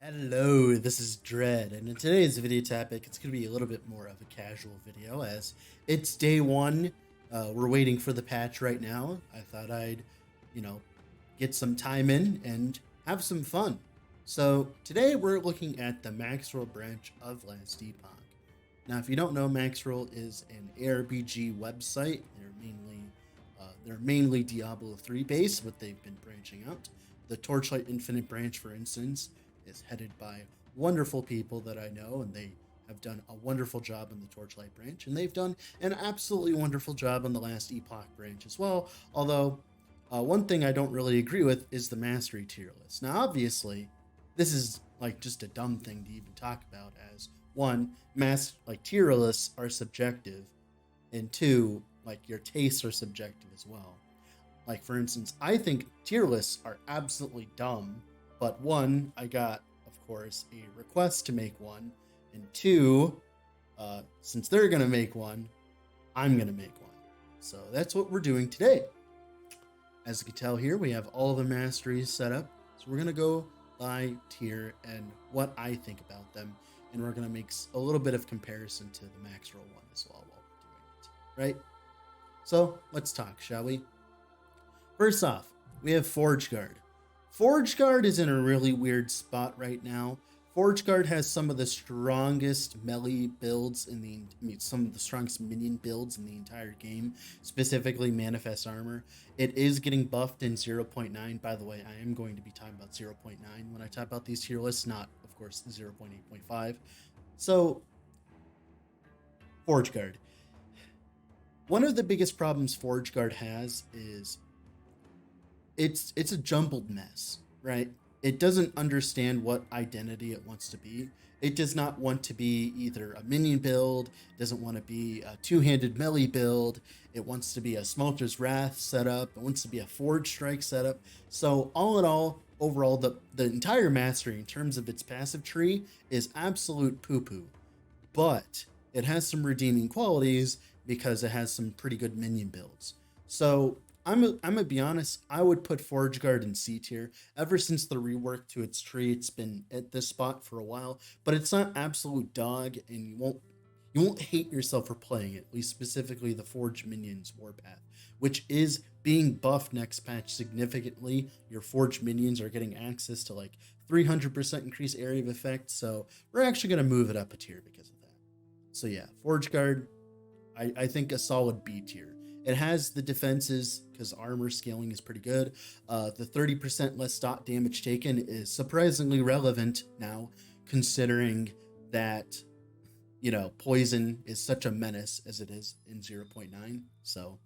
Hello, this is Dread, and in today's video topic, it's going to be a little bit more of a casual video as it's day one. We're waiting for the patch right now. I thought I'd, you know, get some time in and have some fun. So today we're looking at the Maxroll branch of Last Epoch. Now, if you don't know, Maxroll is an ARPG website. They're mainly Diablo 3 based, but they've been branching out. The Torchlight Infinite branch, for instance, is headed by wonderful people that I know, and they have done a wonderful job in the Torchlight branch, and they've done an absolutely wonderful job on the Last Epoch branch as well. Although, one thing I don't really agree with is the mastery tier list. Now, obviously, this is like just a dumb thing to even talk about, as one, tier lists are subjective, and two, like your tastes are subjective as well. Like, for instance, I think tier lists are absolutely dumb, but one, I got, of course, a request to make one, and two, since they're gonna make one, I'm gonna make one. So that's what we're doing today. As you can tell here, we have all the masteries set up. So we're gonna go by tier and what I think about them, and we're gonna make a little bit of comparison to the Maxroll one as well while we're doing it, right? So let's talk, shall we? First off, we have Forge Guard. Forge Guard is in a really weird spot right now. Forge Guard has some of the strongest melee builds some of the strongest minion builds in the entire game, specifically Manifest Armor. It is getting buffed in 0.9. By the way, I am going to be talking about 0.9 when I talk about these tier lists, not, of course, 0.8.5. So, Forge Guard. One of the biggest problems Forge Guard has is it's a jumbled mess, right? It doesn't understand what identity it wants to be. It does not want to be either a minion build, doesn't want to be a two-handed melee build, it wants to be a Smelter's Wrath setup, it wants to be a Forge Strike setup. So all in all, overall, the entire mastery in terms of its passive tree is absolute poo-poo. But it has some redeeming qualities because it has some pretty good minion builds. So I'm gonna be honest, I would put Forge Guard in C tier. Ever since the rework to its tree, it's been at this spot for a while, but it's not absolute dog, and you won't hate yourself for playing it, at least specifically the Forge Minions Warpath, which is being buffed next patch significantly. Your Forge Minions are getting access to like 300% increased area of effect, so we're actually gonna move it up a tier because of that. So yeah, Forge Guard, I think a solid B tier. It has the defenses because armor scaling is pretty good. The 30% less dot damage taken is surprisingly relevant now, considering that, poison is such a menace as it is in 0.9. So,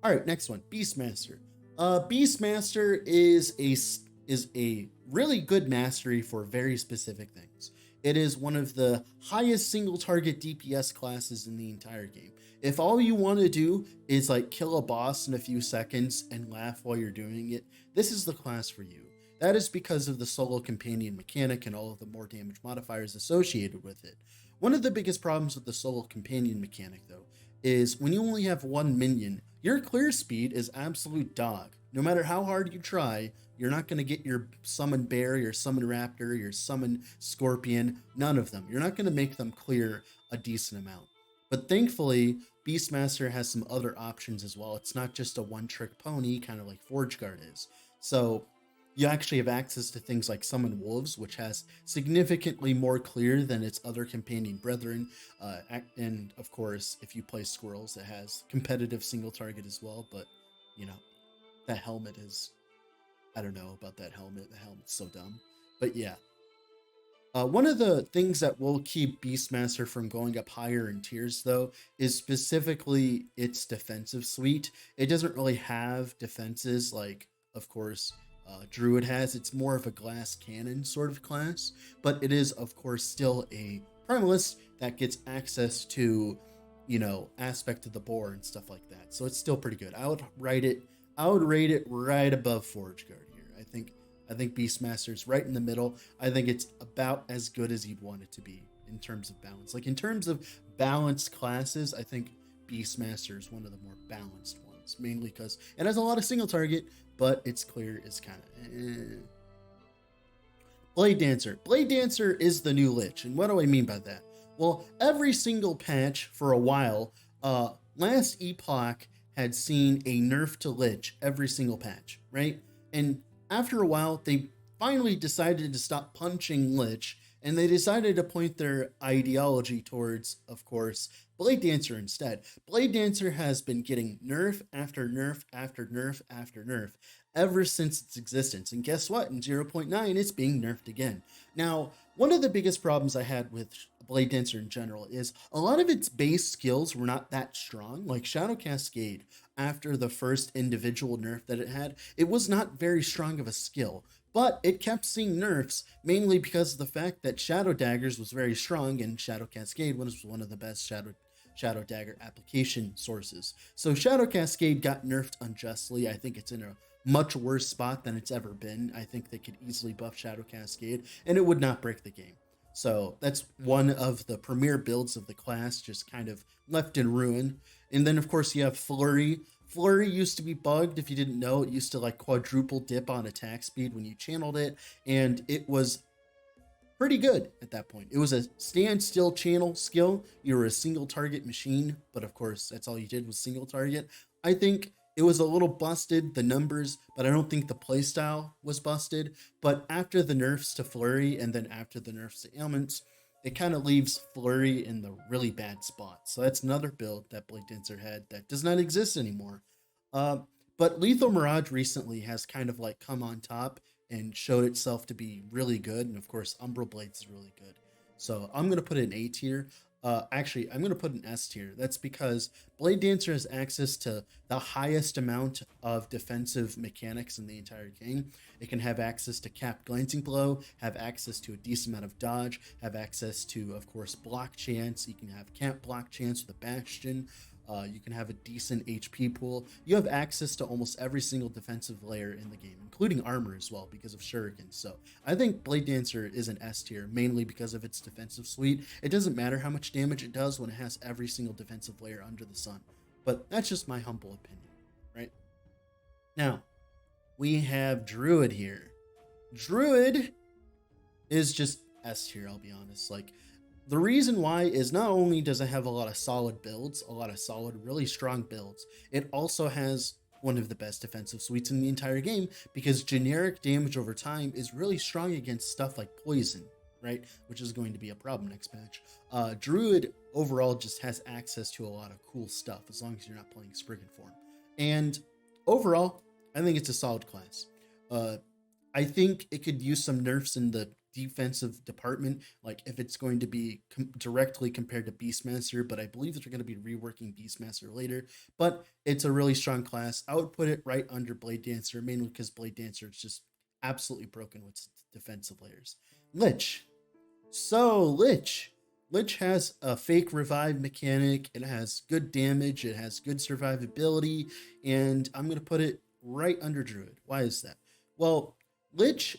all right, next one, Beastmaster. Beastmaster is a really good mastery for very specific things. It is one of the highest single target DPS classes in the entire game. If all you want to do is like kill a boss in a few seconds and laugh while you're doing it, this is the class for you. That is because of the solo companion mechanic and all of the more damage modifiers associated with it. One of the biggest problems with the solo companion mechanic, though, is when you only have one minion, your clear speed is absolute dog. No matter how hard you try, you're not going to get your summon bear, your summon raptor, your summon scorpion, none of them. You're not going to make them clear a decent amount. But thankfully, Beastmaster has some other options as well. It's not just a one-trick pony, kind of like Forge Guard is. So you actually have access to things like Summon Wolves, which has significantly more clear than its other companion brethren. And of course, if you play Squirrels, it has competitive single target as well. But, that helmet is... I don't know about that helmet. The helmet's so dumb. But yeah. One of the things that will keep Beastmaster from going up higher in tiers, though, is specifically its defensive suite. It doesn't really have defenses like, of course, Druid has. It's more of a glass cannon sort of class, but it is, of course, still a Primalist that gets access to, aspect of the boar and stuff like that. So it's still pretty good. I would rate it right above Forge Guard here. I think Beastmaster's right in the middle. I think it's about as good as you'd want it to be in terms of balance. Like in terms of balanced classes, I think Beastmaster is one of the more balanced ones, mainly because it has a lot of single target, but it's clear it's kind of Blade Dancer. Blade Dancer is the new Lich. And what do I mean by that? Well, every single patch for a while, Last Epoch had seen a nerf to Lich every single patch, right? And after a while, they finally decided to stop punching Lich, and they decided to point their ideology towards, of course, Blade Dancer instead. Blade Dancer has been getting nerf after nerf after nerf after nerf ever since its existence. And guess what? In 0.9, it's being nerfed again. Now, one of the biggest problems I had with Blade Dancer in general is a lot of its base skills were not that strong. Like Shadow Cascade, after the first individual nerf that it had, it was not very strong of a skill. But it kept seeing nerfs, mainly because of the fact that Shadow Daggers was very strong and Shadow Cascade was one of the best Shadow Dagger application sources. So Shadow Cascade got nerfed unjustly. I think it's in a much worse spot than it's ever been. I think they could easily buff Shadow Cascade and it would not break the game. So that's one of the premier builds of the class, just kind of left in ruin. And then of course you have Flurry. Flurry used to be bugged. If you didn't know, it used to like quadruple dip on attack speed when you channeled it, and it was pretty good at that point. It was a standstill channel skill. You were a single target machine, but of course that's all you did was single target. I think it was a little busted, the numbers, but I don't think the playstyle was busted. But after the nerfs to Flurry and then after the nerfs to ailments, it kind of leaves Flurry in the really bad spot. So that's another build that Blade Dancer had that does not exist anymore. But Lethal Mirage recently has kind of like come on top and showed itself to be really good. And of course, Umbral Blades is really good. So I'm going to put it in A tier. Actually, I'm going to put an S tier. That's because Blade Dancer has access to the highest amount of defensive mechanics in the entire game. It can have access to capped glancing blow, have access to a decent amount of dodge, have access to, of course, block chance. You can have camp block chance with a bastion. You can have a decent HP pool. You have access to almost every single defensive layer in the game, including armor as well because of shurikens. So I think Blade Dancer is an S tier, mainly because of its defensive suite. It doesn't matter how much damage it does when it has every single defensive layer under the sun. But that's just my humble opinion, right? Now, we have Druid here. Druid is just S tier, I'll be honest. Like, the reason why is not only does it have a lot of solid builds, a lot of solid, really strong builds, it also has one of the best defensive suites in the entire game because generic damage over time is really strong against stuff like poison, right? Which is going to be a problem next patch. Druid overall just has access to a lot of cool stuff as long as you're not playing Spriggan form. And overall, I think it's a solid class. I think it could use some nerfs in the defensive department, like if it's going to be directly compared to Beastmaster, but I believe that they're going to be reworking Beastmaster later. But it's a really strong class. I would put it right under Blade Dancer, mainly because Blade Dancer is just absolutely broken with defensive layers. Lich. So Lich has a fake revive mechanic. It has good damage. It has good survivability, and I'm going to put it right under Druid. Why is that? Well, Lich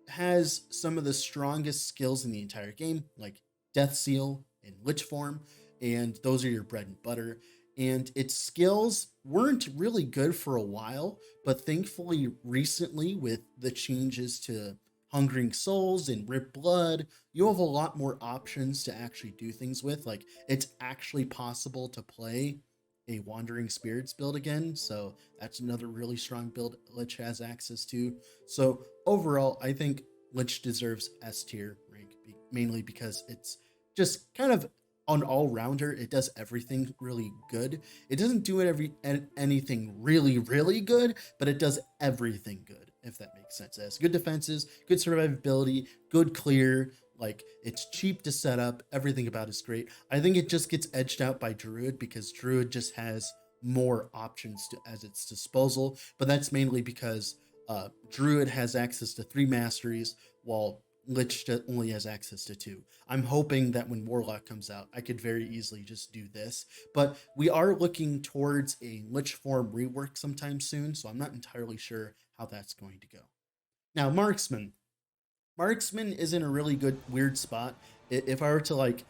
has some of the strongest skills in the entire game, like Death Seal and Lich Form, and those are your bread and butter. And its skills weren't really good for a while, but thankfully recently with the changes to Hungering Souls and Rip Blood, you have a lot more options to actually do things with. Like, it's actually possible to play a Wandering Spirits build again, so that's another really strong build Lich has access to. So overall, I think Lich deserves S tier rank, mainly because it's just kind of an all-rounder. It does everything really good. It doesn't do anything really, really good, but it does everything good, if that makes sense. It has good defenses, good survivability, good clear. Like, it's cheap to set up. Everything about it's great. I think it just gets edged out by Druid because Druid just has more options as its disposal. But that's mainly because Druid has access to 3 masteries, while Lich only has access to 2. I'm hoping that when Warlock comes out, I could very easily just do this. But we are looking towards a Lich form rework sometime soon, so I'm not entirely sure how that's going to go. Now, Marksman. Marksman is in a really good weird spot. If I were to like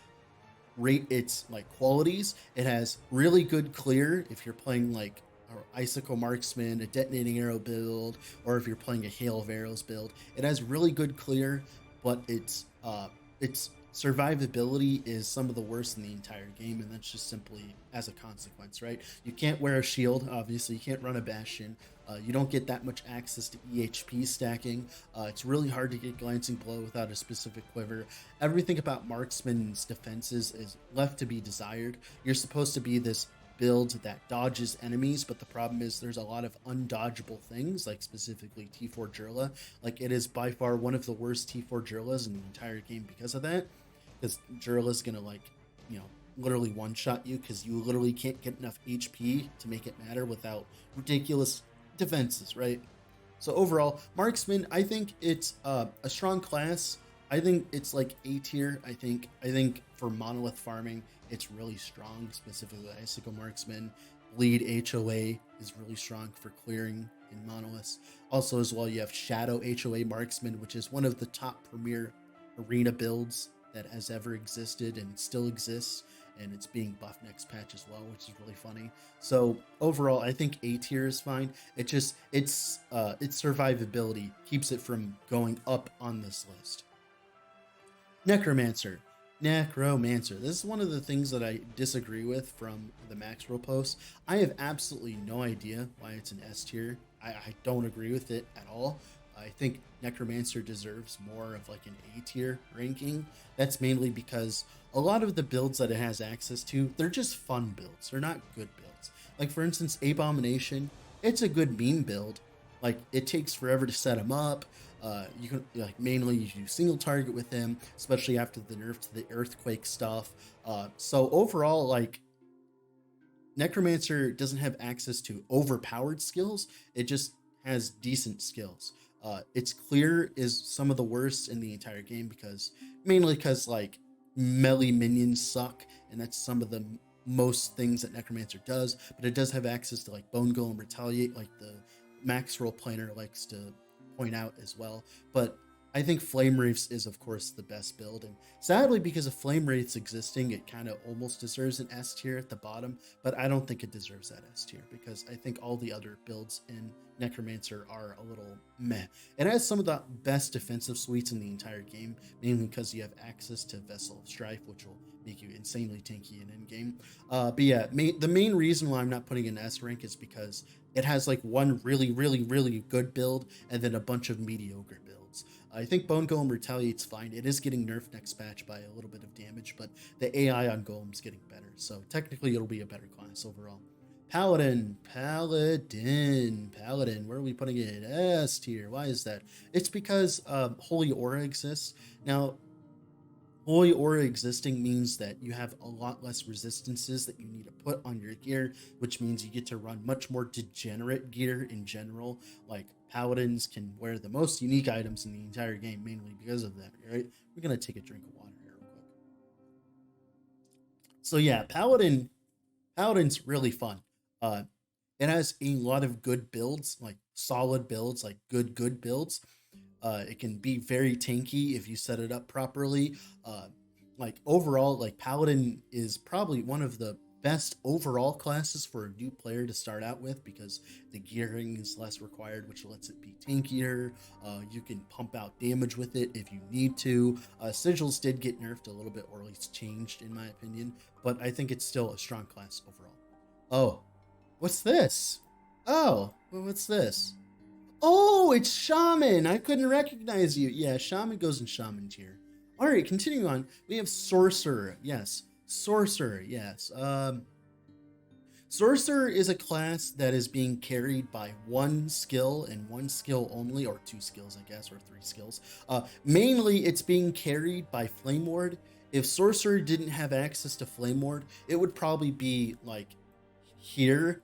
rate its like qualities, it has really good clear if you're playing like or Icicle Marksman, a Detonating Arrow build, or if you're playing a Hail of Arrows build. It has really good clear, but its survivability is some of the worst in the entire game, and that's just simply as a consequence, right? You can't wear a shield, obviously. You can't run a Bastion. You don't get that much access to EHP stacking. It's really hard to get Glancing Blow without a specific quiver. Everything about Marksman's defenses is left to be desired. You're supposed to be this build that dodges enemies, but the problem is there's a lot of undodgeable things, like specifically T4 Jurla. Like, it is by far one of the worst T4 Jurlas in the entire game because of that. Because Jurla's gonna, like, you know, literally one-shot you because you literally can't get enough HP to make it matter without ridiculous defenses, right? So overall, Marksman, I think it's a strong class. I think it's like A tier. I think for monolith farming, it's really strong, specifically Icicle Marksman. Bleed HOA is really strong for clearing in monoliths. Also, as well, you have Shadow HOA Marksman, which is one of the top premier arena builds that has ever existed and still exists, and it's being buffed next patch as well, which is really funny. So overall, I think A tier is fine. It just its survivability keeps it from going up on this list. Necromancer. This is one of the things that I disagree with from the Maxroll post. I have absolutely no idea why it's an S tier. I don't agree with it at all. I think Necromancer deserves more of like an A tier ranking. That's mainly because a lot of the builds that it has access to, they're just fun builds. They're not good builds. Like, for instance, Abomination, it's a good meme build. Like, it takes forever to set him up. You can, like, mainly you do single target with him, especially after the nerf to the earthquake stuff. So overall, like, Necromancer doesn't have access to overpowered skills. It just has decent skills. Its clear is some of the worst in the entire game mainly because like melee minions suck, and that's some of the most things that Necromancer does. But it does have access to like Bone Golem Retaliate, like the Maxroll planner likes to point out as well. But I think Flame Wraiths is, of course, the best build, and sadly, because of Flame Wraiths existing, it kind of almost deserves an S tier at the bottom, but I don't think it deserves that S tier, because I think all the other builds in Necromancer are a little meh. It has some of the best defensive suites in the entire game, mainly because you have access to Vessel of Strife, which will make you insanely tanky in endgame. But yeah, the main reason why I'm not putting an S rank is because it has like one really, really, really good build, and then a bunch of mediocre builds. I think Bone Golem Retaliate's fine. It is getting nerfed next patch by a little bit of damage, but the AI on Golem's getting better. So technically it'll be a better class overall. Paladin. Where are we putting it? S tier. Why is that? It's because Holy Aura exists. Now, Holy Aura existing means that you have a lot less resistances that you need to put on your gear, which means you get to run much more degenerate gear in general. Like, Paladins can wear the most unique items in the entire game, mainly because of that, right? We're going to take a drink of water here real quick. So yeah, Paladin's really fun. It has a lot of good builds, like solid builds, like good builds. It can be very tanky if you set it up properly. Like overall, like Paladin is probably one of the best overall classes for a new player to start out with, because the gearing is less required, which lets it be tankier. You can pump out damage with it if you need to. Sigils did get nerfed a little bit, or at least changed in my opinion, but I think it's still a strong class overall. Oh, what's this? Oh, what's this? Oh, it's Shaman. I couldn't recognize you. Yeah, Shaman goes in Shaman tier. All right, continuing on. We have Sorcerer. Yes, Sorcerer. Yes. Sorcerer is a class that is being carried by one skill and one skill only, or two skills, I guess, or three skills. Mainly, it's being carried by Flame Ward. If Sorcerer didn't have access to Flame Ward, it would probably be like here,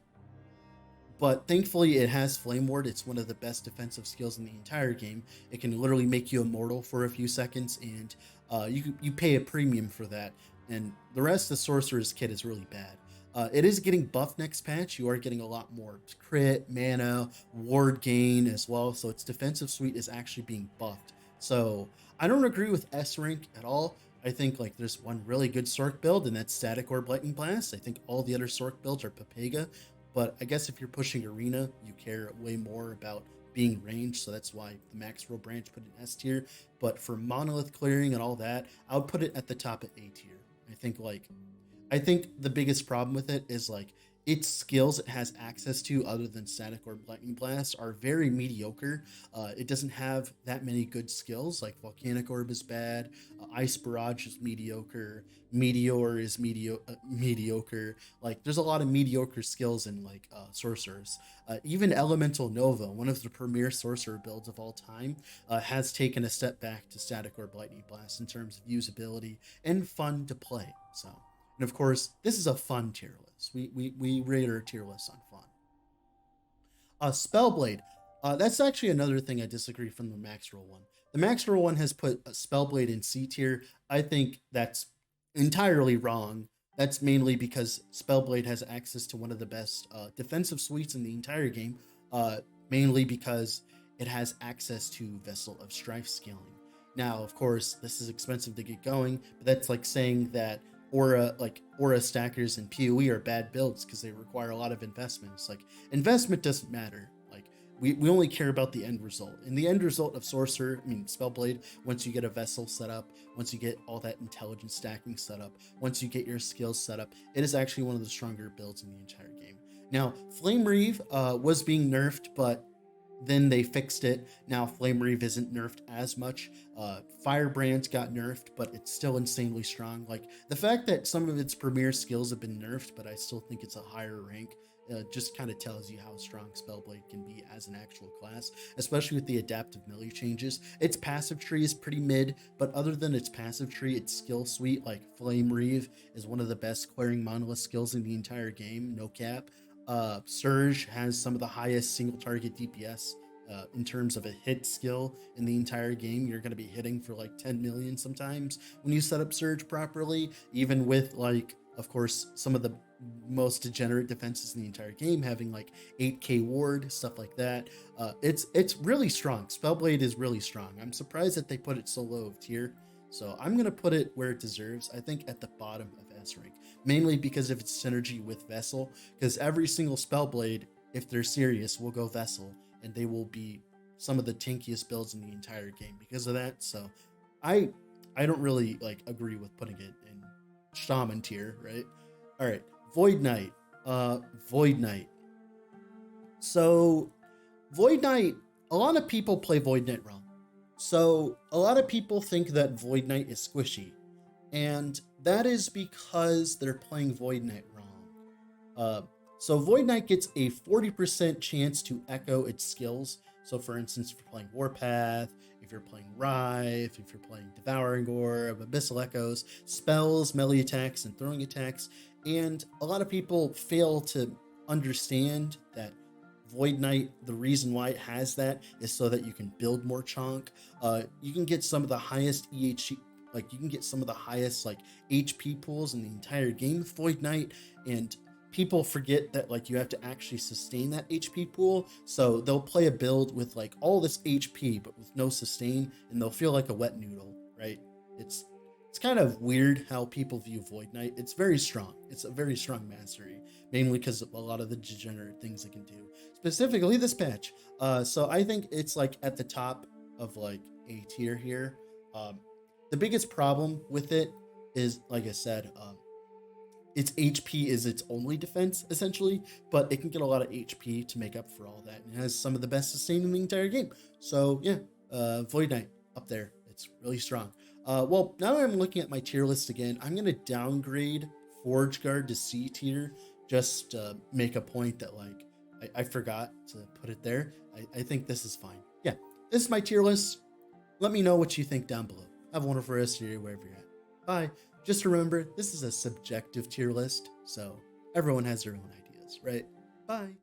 but thankfully it has Flame Ward. It's one of the best defensive skills in the entire game. It can literally make you immortal for a few seconds, and you pay a premium for that. And the rest of Sorcerer's kit is really bad. It is getting buffed next patch. You are getting a lot more crit, mana, ward gain as well. So its defensive suite is actually being buffed. So I don't agree with S rank at all. I think like there's one really good Sorc build, and that's Static Orb Lightning Blast. I think all the other Sorc builds are Papega. but I guess if you're pushing arena, you care way more about being ranged, so that's why the Maxroll branch put it in S tier. But for monolith clearing and all that, I would put it at the top at A tier. I think the biggest problem with it is like its skills it has access to other than static orb lightning blast are very mediocre. It doesn't have that many good skills. Like volcanic orb is bad, ice barrage is mediocre, meteor is mediocre. Like there's a lot of mediocre skills in like sorcerers. Even elemental nova, one of the premier sorcerer builds of all time, has taken a step back to static orb lightning blast in terms of usability and fun to play. So, and of course, this is a fun tier list. We rate our tier list on fun. Spellblade. That's actually another thing I disagree from the Maxroll one. The Maxroll one has put Spellblade in C tier. I think that's entirely wrong. That's mainly because Spellblade has access to one of the best defensive suites in the entire game, mainly because it has access to Vessel of Strife scaling. Now, of course, this is expensive to get going, but that's like saying that aura stackers and PoE are bad builds because they require a lot of investments. Like investment doesn't matter. Like we only care about the end result. And the end result of Sorcerer, I mean Spellblade, once you get a vessel set up, once you get all that intelligence stacking set up, once you get your skills set up, it is actually one of the stronger builds in the entire game. Now, Flame Reeve was being nerfed, but then they fixed it. Now Flame Reeve isn't nerfed as much. Firebrand got nerfed, but it's still insanely strong. Like the fact that some of its premier skills have been nerfed, but I still think it's a higher rank, just kind of tells you how strong Spellblade can be as an actual class, especially with the adaptive melee changes. Its passive tree is pretty mid, but other than its passive tree, its skill suite, like Flame Reeve, is one of the best clearing monolith skills in the entire game, no cap. Surge has some of the highest single target DPS in terms of a hit skill in the entire game. You're going to be hitting for like 10 million sometimes when you set up Surge properly, even with like, of course, some of the most degenerate defenses in the entire game having like 8k ward, stuff like that. It's really strong. Spellblade is really strong. I'm surprised that they put it so low of tier. So I'm going to put it where it deserves. I think at the bottom of S rank, mainly because of its synergy with Vessel, because every single Spellblade, if they're serious, will go Vessel, and they will be some of the tankiest builds in the entire game because of that. So I don't really like agree with putting it in Shaman tier, right? All right, Void Knight. Void Knight. So Void Knight, a lot of people play Void Knight wrong. So a lot of people think that Void Knight is squishy, and that is because they're playing Void Knight wrong. So Void Knight gets a 40% chance to echo its skills. So for instance, if you're playing Warpath, if you're playing Rive, if you're playing Devouring Orb, Abyssal Echoes, spells, melee attacks, and throwing attacks. And a lot of people fail to understand that Void Knight, the reason why it has that is so that you can build more chonk. You can get some of the highest EHC, like you can get some of the highest like HP pools in the entire game with Void Knight, and people forget that like you have to actually sustain that HP pool. So they'll play a build with like all this HP but with no sustain, and they'll feel like a wet noodle, right? It's kind of weird how people view Void Knight. It's very strong. It's a very strong mastery, mainly because of a lot of the degenerate things it can do, specifically this patch. So I think it's like at the top of like A tier here. The biggest problem with it is, like I said, its HP is its only defense, essentially, but it can get a lot of HP to make up for all that. And it has some of the best sustain in the entire game. So yeah, Void Knight up there. It's really strong. Well, now I'm looking at my tier list again. I'm going to downgrade Forge Guard to C tier, just to make a point that like I forgot to put it there. I think this is fine. Yeah, this is my tier list. Let me know what you think down below. Have a wonderful rest of your day wherever you're at. Bye. Just remember, this is a subjective tier list, so everyone has their own ideas, right? Bye.